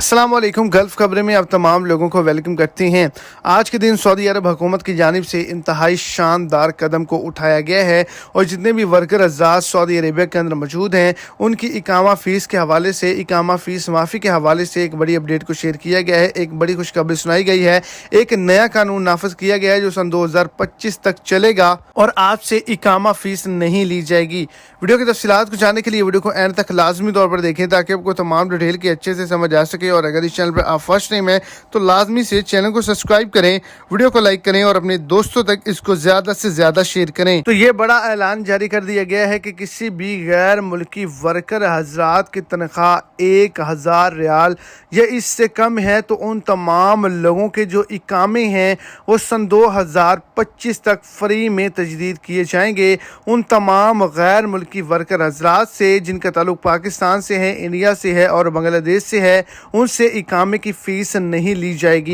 अस्सलाम वालेकुम। गल्फ खबरें में आप तमाम लोगों को वेलकम करती हैं। आज के दिन सऊदी अरब हुकूमत की जानिब से इंतहाई शानदार कदम को उठाया गया है और जितने भी वर्कर अज़ाज़ सऊदी अरेबिया के अंदर मौजूद हैं उनकी इकामा फ़ीस के हवाले से, इकामा फ़ीस माफ़ी के हवाले से एक बड़ी अपडेट को शेयर किया गया है। एक बड़ी खुशखबरी सुनाई गई है। एक नया कानून नाफिज किया गया है जो सन 2025 तक चलेगा और आपसे इकामा फ़ीस नहीं ली जाएगी। वीडियो की तफसीलात को जानने के लिए वीडियो को एंड तक लाजमी तौर पर देखें ताकि आपको तमाम डिटेल की अच्छे से समझ आ सके। और अगर इस चैनल पर आप फर्स्ट टाइम है तो लाजमी से चैनल को सब्सक्राइब करें, वीडियो को लाइक करें और अपने दोस्तों तक इसको ज्यादा से ज्यादा शेयर करें। तो ये बड़ा ऐलान जारी कर दिया गया है कि किसी भी गैर मुल्की वर्कर हजरात की तनख्वाह 1000 रियाल या इससे कम है तो उन तमाम लोगों के जो इकामे हैं वो सन 2025 तक फ्री में तजदीद किए जाएंगे। उन तमाम गैर मुल्की वर्कर हजरात से जिनका ताल्लुक पाकिस्तान से है, इंडिया से है और बांग्लादेश से है, उनसे इकामे की फ़ीस नहीं ली जाएगी।